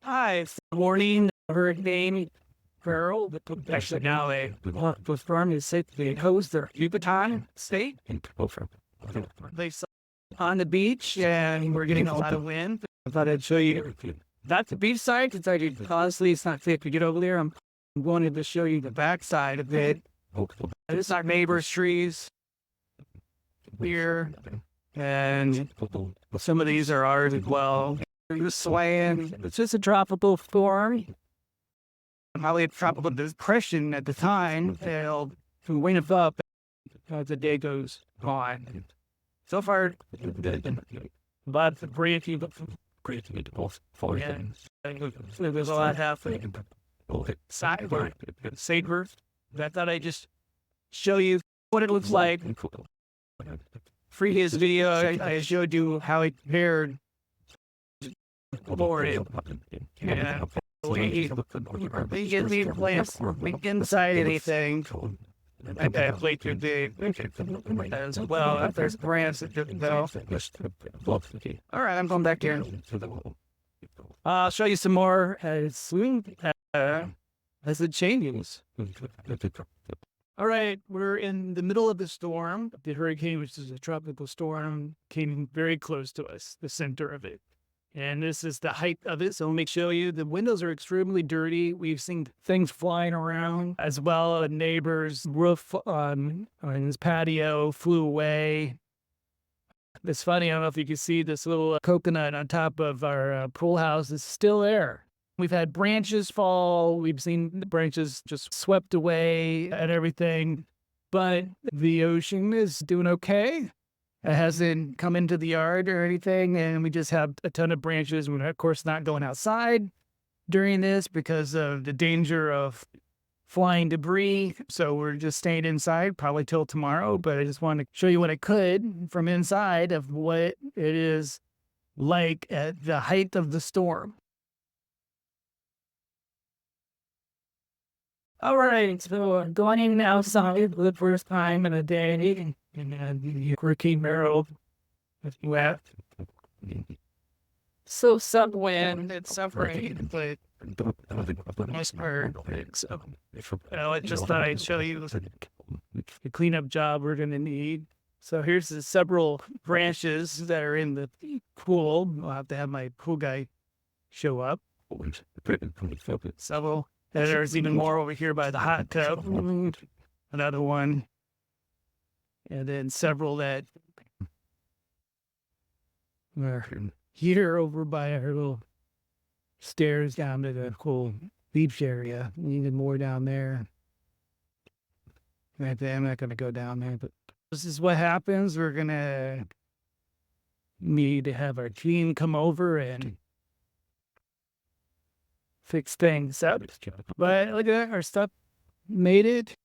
Hi, it's the morning Hurricane Beryl. Actually, now a tropical storm is safely host their Yucatan state. They saw on the beach, and we're getting a lot of wind. I thought I'd show you. That's the beach side, because honestly, it's not safe to get over there. I'm wanted to show you the back side of it. This is our neighbor's trees here, and some of these are ours as well. It's just a tropical storm. Probably a tropical depression at the time. They'll wind up as the day goes on. So far, lots of breaking. There's a lot happening. Saber. I thought I'd just show you what it looks like. Previous video, I showed you how it paired. Yeah. We can leave plants inside anything. And that plate too big as well. There's brands that didn't go. All right, I'm going back here. I'll show you some more as it changes. All right, we're in the middle of the storm. The hurricane, which is a tropical storm, came very close to us, the center of it. And this is the height of it. So let me show you. The windows are extremely dirty. We've seen things flying around as well. A neighbor's roof on his patio flew away. It's funny. I don't know if you can see this little coconut on top of our pool house is still there. We've had branches fall. We've seen the branches just swept away and everything. But the ocean is doing okay. It hasn't come into the yard or anything, and we just have a ton of branches. We're, of course, not going outside during this because of the danger of flying debris. So we're just staying inside, probably till tomorrow. But I just wanted to show you what I could from inside of what it is like at the height of the storm. All right, so going outside for the first time in a day. And the Hurricane Beryl left. So some wind, it's suffering, but most part, so I just thought I'd show you the cleanup job we're going to need. So here's the several branches that are in the pool. I'll have to have my pool guy show up. Several. And there's even more over here by the hot tub. Another one. And then several that are here over by our little stairs down to the whole beach area. Needed more down there. I'm not going to go down there, but this is what happens. We're going to need to have our team come over and fix things up. But look at that, our stuff made it.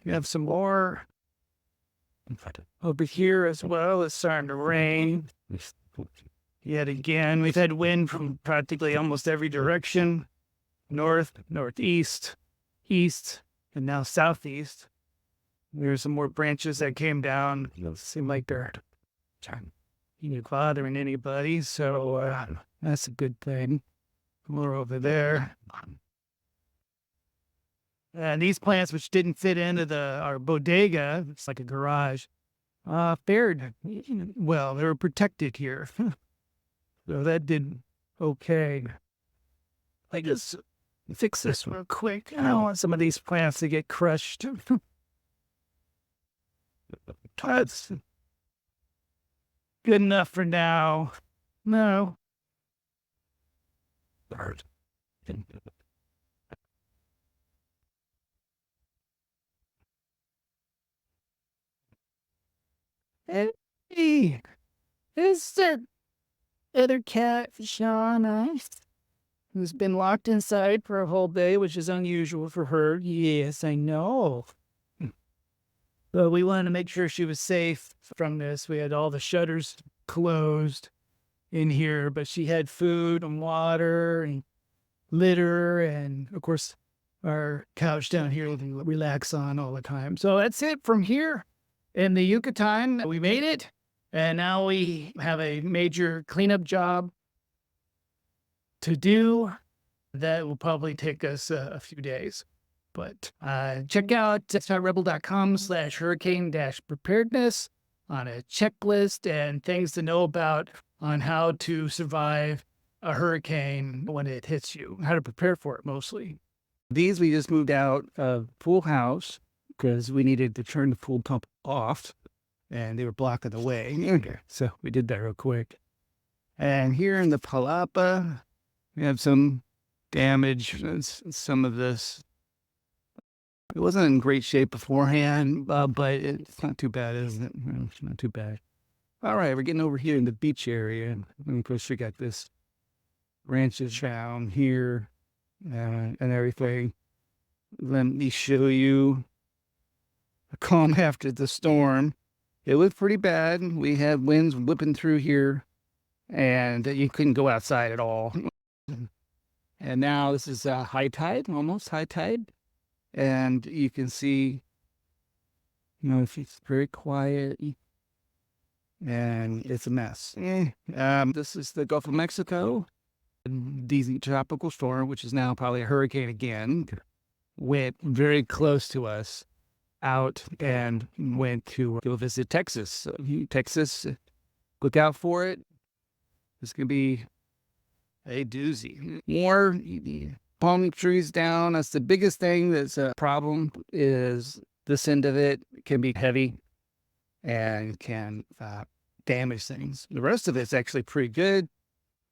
We have some more over here as well. It's starting to rain. Yet again, we've had wind from practically almost every direction. North, northeast, east, and now southeast. There's some more branches that came down. It doesn't seem like they're bothering anybody, so that's a good thing. More over there. And these plants, which didn't fit into our bodega, it's like a garage, fared well. They were protected here. So that did okay. I just fix this real quick. I don't want some of these plants to get crushed. That's good enough for now. No. Hey, is the other cat, Shauna, who's been locked inside for a whole day, which is unusual for her. Yes, I know. But we wanted to make sure she was safe from this. We had all the shutters closed in here, but she had food and water and litter and, of course, our couch down here we can relax on all the time. So that's it from here in the Yucatan. We made it. And now we have a major cleanup job to do that will probably take us a few days. But check out rebel.com/hurricane-preparedness on a checklist and things to know about on how to survive a hurricane when it hits you, how to prepare for it mostly. These we just moved out of pool house because we needed to turn the pool pump off and they were blocking the way. So we did that real quick. And here in the Palapa, we have some damage. Some of this, it wasn't in great shape beforehand, but it's not too bad, is it? No, it's not too bad. All right, we're getting over here in the beach area. And of course, we got this branches down here and everything. Let me show you a calm after the storm. It was pretty bad. We had winds whipping through here, and you couldn't go outside at all. And now this is high tide, almost high tide. And you can see, it's very quiet. And it's a mess. This is the Gulf of Mexico. The tropical storm, which is now probably a hurricane again, went very close to us out and went to go visit Texas. So, Texas, look out for it. It's going to be a doozy. More palm trees down. That's the biggest thing that's a problem, is this end of it can be heavy and can damage things. The rest of it's actually pretty good.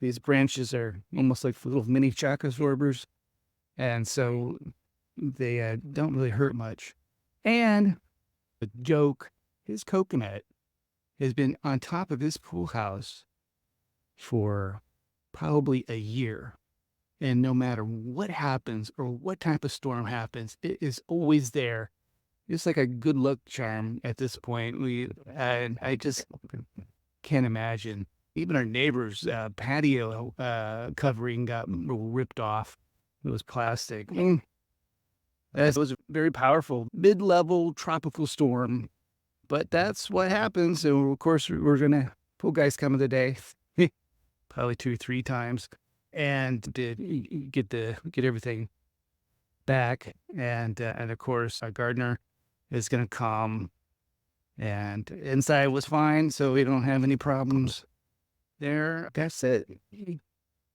These branches are almost like little mini shock absorbers, and so they don't really hurt much. And the joke, his coconut has been on top of his pool house for probably a year. And no matter what happens or what type of storm happens, it is always there. It's like a good luck charm at this point. And I just can't imagine. Even our neighbor's patio covering got ripped off. It was plastic. It was a very powerful mid-level tropical storm. But that's what happens. So, of course, we're going to pool guys coming today. Probably 2 or 3 times. And did get everything back. And of course, our gardener is going to come. And inside was fine, so we don't have any problems there. That's it.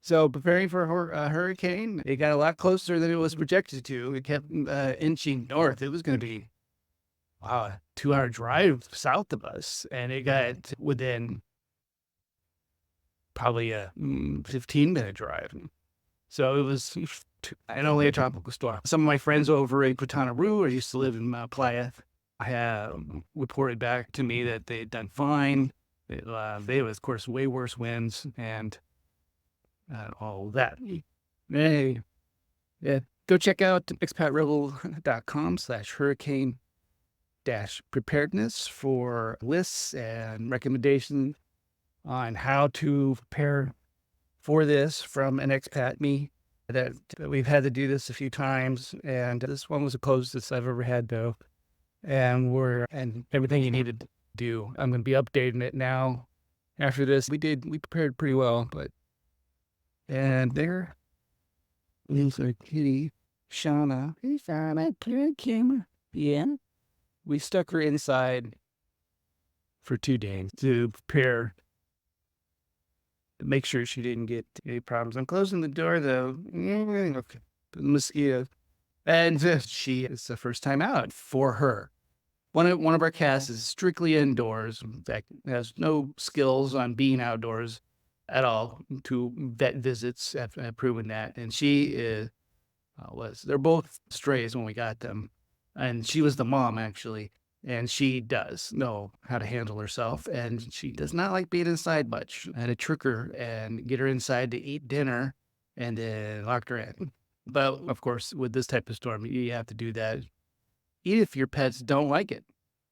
So preparing for a hurricane, it got a lot closer than it was projected to. It kept inching north. It was going to be a 2-hour drive south of us, and it got within probably a 15-minute drive. So it was and only a tropical storm. Some of my friends over in Quintana Roo, I used to live in Playa, have reported back to me that they had done fine. They was, of course, way worse winds and all of that. Hey, go check out expatrivel.com/hurricane-preparedness for lists and recommendations on how to prepare for this from an expat me. That we've had to do this a few times, and this one was the closest I've ever had, though. And everything you needed to do. I'm going to be updating it now. After this, we prepared pretty well, and there is our kitty, Shauna. Hey, Shauna, clear camera. Yeah. We stuck her inside for 2 days to prepare, to make sure she didn't get any problems. I'm closing the door, though. Okay. The mosquito. And she is the first time out for her. One of our cats is strictly indoors. In fact, has no skills on being outdoors at all. 2 vet visits have proven that. And she they're both strays when we got them. And she was the mom, actually. And she does know how to handle herself. And she does not like being inside much. I had to trick her and get her inside to eat dinner and then locked her in. But, of course, with this type of storm, you have to do that, even if your pets don't like it.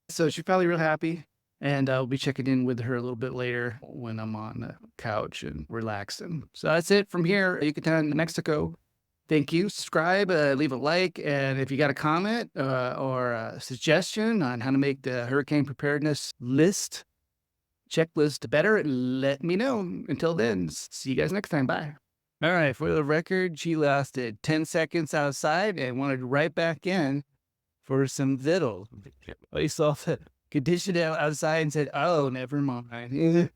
So she's probably real happy, and I'll be checking in with her a little bit later when I'm on the couch and relaxing. So that's it from here, Yucatan, Mexico. Thank you. Subscribe, leave a like, and if you got a comment or a suggestion on how to make the hurricane preparedness list, checklist better, let me know. Until then, see you guys next time. Bye. All right, for the record, she lasted 10 seconds outside and wanted right back in for some vittles. I saw the condition outside and said, oh, never mind.